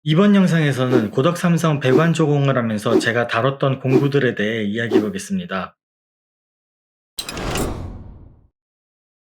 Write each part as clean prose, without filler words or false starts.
이번 영상에서는 고덕삼성 배관 조공을 하면서 제가 다뤘던 공구들에 대해 이야기해 보겠습니다.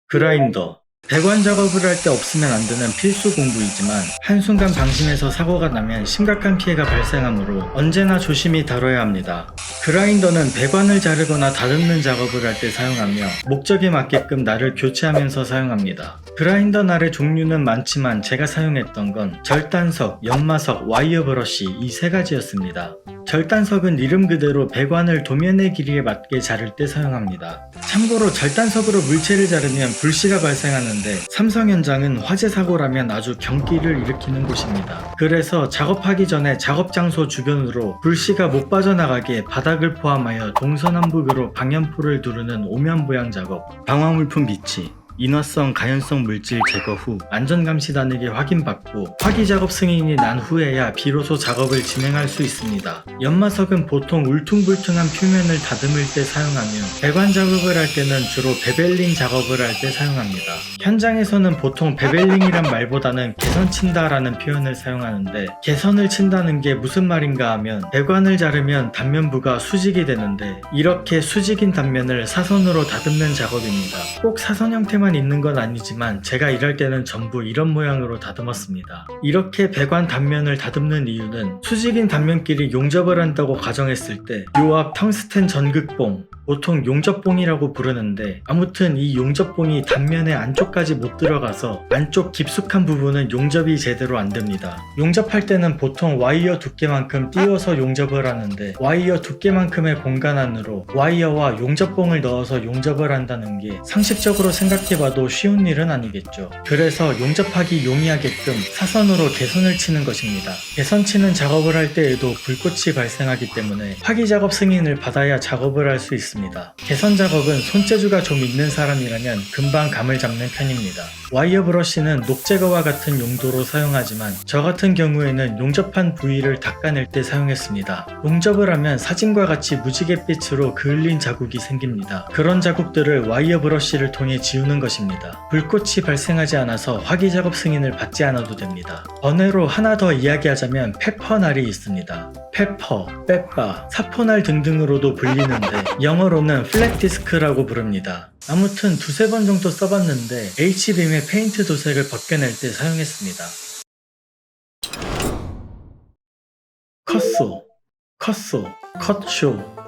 그라인더. 배관 작업을 할 때 없으면 안 되는 필수 공구이지만 한순간 방심해서 사고가 나면 심각한 피해가 발생하므로 언제나 조심히 다뤄야 합니다. 그라인더는 배관을 자르거나 다듬는 작업을 할 때 사용하며 목적에 맞게끔 날을 교체하면서 사용합니다. 그라인더 날의 종류는 많지만 제가 사용했던 건 절단석, 연마석, 와이어 브러쉬 이 세 가지였습니다. 절단석은 이름 그대로 배관을 도면의 길이에 맞게 자를 때 사용합니다. 참고로 절단석으로 물체를 자르면 불씨가 발생하는데 삼성 현장은 화재 사고라면 아주 경기를 일으키는 곳입니다. 그래서 작업하기 전에 작업 장소 주변으로 불씨가 못 빠져나가게 바닥을 포함하여 동서남북으로 방향포를 두르는 오면 보양 작업, 방화물품 비치, 인화성, 가연성 물질 제거 후 안전감시 단에게 확인받고 화기작업 승인이 난 후에야 비로소 작업을 진행할 수 있습니다. 연마석은 보통 울퉁불퉁한 표면을 다듬을 때 사용하며 배관 작업을 할 때는 주로 베벨링 작업을 할 때 사용합니다. 현장에서는 보통 베벨링이란 말보다는 개선친다 라는 표현을 사용하는데, 개선을 친다는 게 무슨 말인가 하면 배관을 자르면 단면부가 수직이 되는데 이렇게 수직인 단면을 사선으로 다듬는 작업입니다. 꼭 사선 형태만 있는 건 아니지만 제가 일할 때는 전부 이런 모양으로 다듬었습니다. 이렇게 배관 단면을 다듬는 이유는 수직인 단면끼리 용접을 한다고 가정했을 때 요 앞 텅스텐 전극봉, 보통 용접봉이라고 부르는데 아무튼 이 용접봉이 단면의 안쪽까지 못 들어가서 안쪽 깊숙한 부분은 용접이 제대로 안 됩니다. 용접할 때는 보통 와이어 두께만큼 띄워서 용접을 하는데 와이어 두께만큼의 공간 안으로 와이어와 용접봉을 넣어서 용접을 한다는 게 상식적으로 생각해봐도 쉬운 일은 아니겠죠. 그래서 용접하기 용이하게끔 사선으로 개선을 치는 것입니다. 개선 치는 작업을 할 때에도 불꽃이 발생하기 때문에 화기작업 승인을 받아야 작업을 할 수 있습니다. 개선 작업은 손재주가 좀 있는 사람이라면 금방 감을 잡는 편입니다. 와이어 브러쉬는 녹 제거와 같은 용도로 사용하지만 저 같은 경우에는 용접한 부위를 닦아낼 때 사용했습니다. 용접을 하면 사진과 같이 무지갯빛으로 그을린 자국이 생깁니다. 그런 자국들을 와이어 브러쉬를 통해 지우는 것입니다. 불꽃이 발생하지 않아서 화기작업 승인을 받지 않아도 됩니다. 번외로 하나 더 이야기하자면 페퍼날이 있습니다. 페퍼, 빼빠, 사포날 등등으로도 불리는데 영어로는 플랫디스크라고 부릅니다. 아무튼 두세 번 정도 써봤는데 H빔의 페인트 도색을 벗겨낼 때 사용했습니다. 컷소, 컷쇼,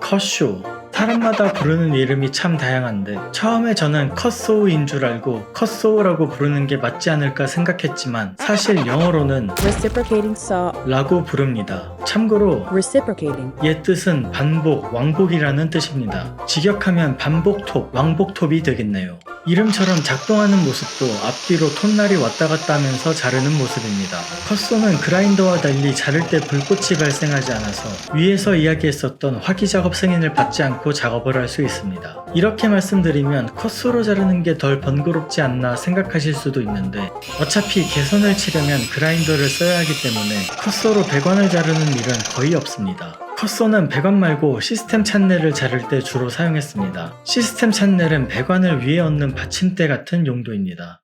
컷쇼. 사람마다 부르는 이름이 참 다양한데 처음에 저는 컷소우인 줄 알고 컷소우라고 부르는 게 맞지 않을까 생각했지만 사실 영어로는 reciprocating saw, 라고 부릅니다. 참고로 reciprocating, 옛 뜻은 반복, 왕복이라는 뜻입니다. 직역하면 반복톱, 왕복톱이 되겠네요. 이름처럼 작동하는 모습도 앞뒤로 톤날이 왔다 갔다 하면서 자르는 모습입니다. 컷소는 그라인더와 달리 자를 때 불꽃이 발생하지 않아서 위에서 이야기했었던 화기작업 승인을 받지 않고 작업을 할 수 있습니다. 이렇게 말씀드리면 컷소로 자르는 게 덜 번거롭지 않나 생각하실 수도 있는데 어차피 개선을 치려면 그라인더를 써야 하기 때문에 컷소로 배관을 자르는 일은 거의 없습니다. 컷소는 배관 말고 시스템 찬넬을 자를 때 주로 사용했습니다. 시스템 찬넬은 배관을 위에 얹는 받침대 같은 용도입니다.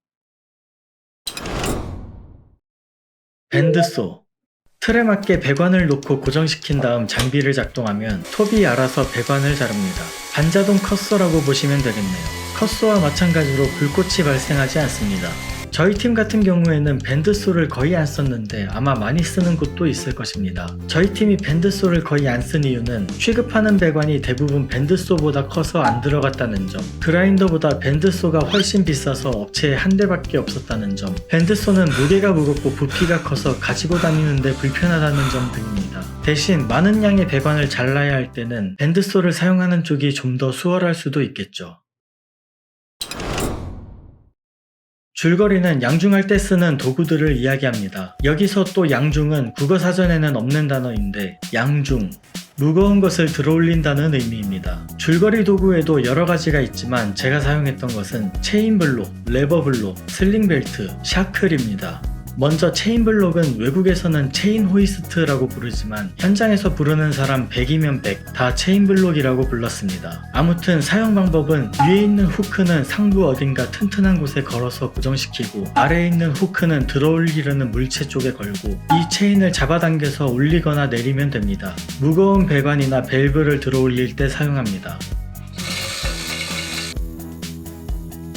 밴드소. 틀에 맞게 배관을 놓고 고정시킨 다음 장비를 작동하면 톱이 알아서 배관을 자릅니다. 반자동 컷소라고 보시면 되겠네요. 컷소와 마찬가지로 불꽃이 발생하지 않습니다. 저희 팀 같은 경우에는 밴드소를 거의 안 썼는데 아마 많이 쓰는 곳도 있을 것입니다. 저희 팀이 밴드소를 거의 안 쓴 이유는 취급하는 배관이 대부분 밴드소보다 커서 안 들어갔다는 점, 그라인더보다 밴드소가 훨씬 비싸서 업체에 한 대밖에 없었다는 점, 밴드소는 무게가 무겁고 부피가 커서 가지고 다니는데 불편하다는 점 등입니다. 대신 많은 양의 배관을 잘라야 할 때는 밴드소를 사용하는 쪽이 좀 더 수월할 수도 있겠죠. 줄거리는 양중할 때 쓰는 도구들을 이야기합니다. 여기서 또 양중은 국어사전에는 없는 단어인데 양중, 무거운 것을 들어올린다는 의미입니다. 줄거리 도구에도 여러 가지가 있지만 제가 사용했던 것은 체인블록, 레버블록, 슬링벨트, 샤클입니다. 먼저 체인블록은 외국에서는 체인 호이스트라고 부르지만 현장에서 부르는 사람 100이면 100 다 체인블록이라고 불렀습니다. 아무튼 사용 방법은 위에 있는 후크는 상부 어딘가 튼튼한 곳에 걸어서 고정시키고 아래에 있는 후크는 들어올리려는 물체 쪽에 걸고 이 체인을 잡아당겨서 올리거나 내리면 됩니다. 무거운 배관이나 밸브를 들어올릴 때 사용합니다.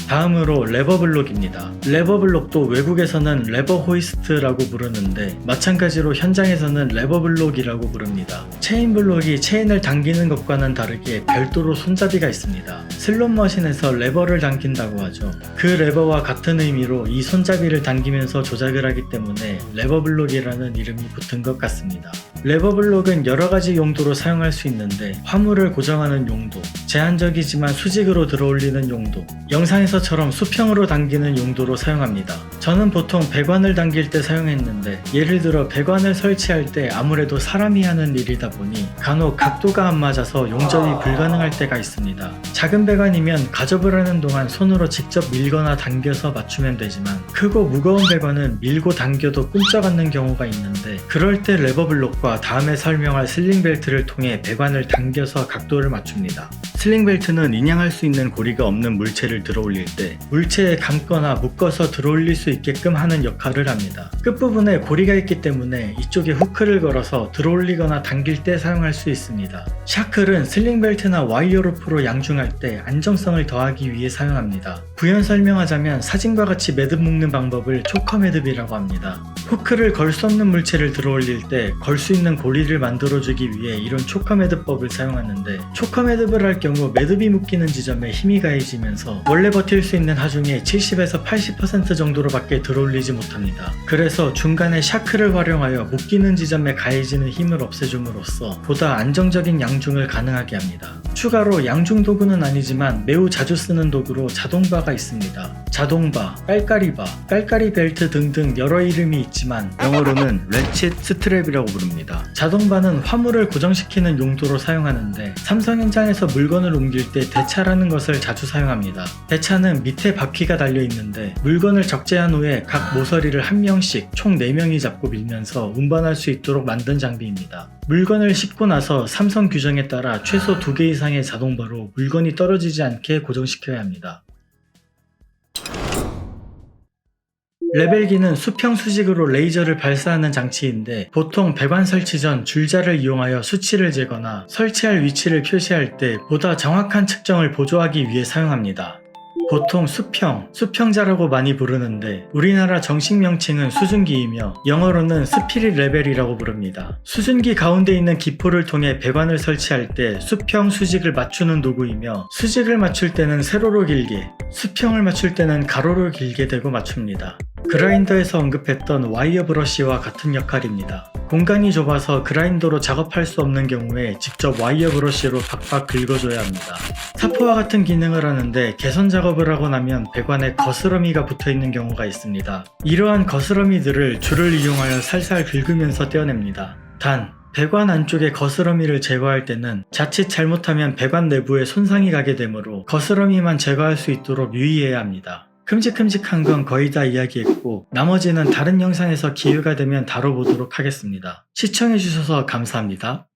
다음으로 레버블록입니다. 레버블록도 외국에서는 레버 호이스트라고 부르는데 마찬가지로 현장에서는 레버블록이라고 부릅니다. 체인블록이 체인을 당기는 것과는 다르게 별도로 손잡이가 있습니다. 슬롯 머신에서 레버를 당긴다고 하죠. 그 레버와 같은 의미로 이 손잡이를 당기면서 조작을 하기 때문에 레버블록이라는 이름이 붙은 것 같습니다. 레버블록은 여러가지 용도로 사용할 수 있는데 화물을 고정하는 용도, 제한적이지만 수직으로 들어올리는 용도, 영상에서처럼 수평으로 당기는 용도로 사용합니다. 저는 보통 배관을 당길 때 사용했는데 예를 들어 배관을 설치할 때 아무래도 사람이 하는 일이다 보니 간혹 각도가 안 맞아서 용접이 불가능할 때가 있습니다. 작은 배관이면 가접을 하는 동안 손으로 직접 밀거나 당겨서 맞추면 되지만 크고 무거운 배관은 밀고 당겨도 꿈쩍 않는 경우가 있는데 그럴 때 레버블록과 다음에 설명할 슬링벨트를 통해 배관을 당겨서 각도를 맞춥니다. 슬링벨트는 인양할 수 있는 고리가 없는 물체를 들어올릴 때 물체에 감거나 묶어서 들어올릴 수 있게끔 하는 역할을 합니다. 끝부분에 고리가 있기 때문에 이쪽에 후크를 걸어서 들어올리거나 당길 때 사용할 수 있습니다. 샤클은 슬링벨트나 와이어 로프로 양중할 때 안정성을 더하기 위해 사용합니다. 부연 설명하자면 사진과 같이 매듭 묶는 방법을 초커 매듭이라고 합니다. 후크를 걸 수 없는 물체를 들어올릴 때 걸 수 있는 고리를 만들어주기 위해 이런 초커 매듭법을 사용하는데 초커 매듭을 할 경우 매듭이 묶이는 지점에 힘이 가해지면서 원래 버틸 수 있는 하중의 70에서 80% 정도로밖에 들어올리지 못합니다. 그래서 중간에 샤크를 활용하여 묶이는 지점에 가해지는 힘을 없애줌으로써 보다 안정적인 양중을 가능하게 합니다. 추가로 양중 도구는 아니지만 매우 자주 쓰는 도구로 자동바가 있습니다. 자동바, 깔깔이바, 깔깔이 벨트 등등 여러 이름이 있지만 영어로는 레칫 스트랩이라고 부릅니다. 자동바는 화물을 고정시키는 용도로 사용하는데 삼성 현장에서 물건을 옮길 때 대차라는 것을 자주 사용합니다. 대차는 밑에 바퀴가 달려 있는데 물건을 적재한 후에 각 모서리를 한 명씩 총 4명이 잡고 밀면서 운반할 수 있도록 만든 장비입니다. 물건을 싣고 나서 삼성 규정에 따라 최소 2개 이상의 자동바로 물건이 떨어지지 않게 고정시켜야 합니다. 레벨기는 수평 수직으로 레이저를 발사하는 장치인데 보통 배관 설치 전 줄자를 이용하여 수치를 재거나 설치할 위치를 표시할 때 보다 정확한 측정을 보조하기 위해 사용합니다. 보통 수평자라고 많이 부르는데 우리나라 정식 명칭은 수증기이며 영어로는 스피릿 레벨이라고 부릅니다. 수증기 가운데 있는 기포를 통해 배관을 설치할 때 수평, 수직을 맞추는 도구이며 수직을 맞출 때는 세로로 길게, 수평을 맞출 때는 가로로 길게 대고 맞춥니다. 그라인더에서 언급했던 와이어 브러쉬와 같은 역할입니다. 공간이 좁아서 그라인더로 작업할 수 없는 경우에 직접 와이어 브러쉬로 박박 긁어줘야 합니다. 사포와 같은 기능을 하는데 개선 작업을 하고 나면 배관에 거스러미가 붙어있는 경우가 있습니다. 이러한 거스러미들을 줄을 이용하여 살살 긁으면서 떼어냅니다. 단, 배관 안쪽에 거스러미를 제거할 때는 자칫 잘못하면 배관 내부에 손상이 가게 되므로 거스러미만 제거할 수 있도록 유의해야 합니다. 큼직큼직한 건 거의 다 이야기했고 나머지는 다른 영상에서 기회가 되면 다뤄보도록 하겠습니다. 시청해주셔서 감사합니다.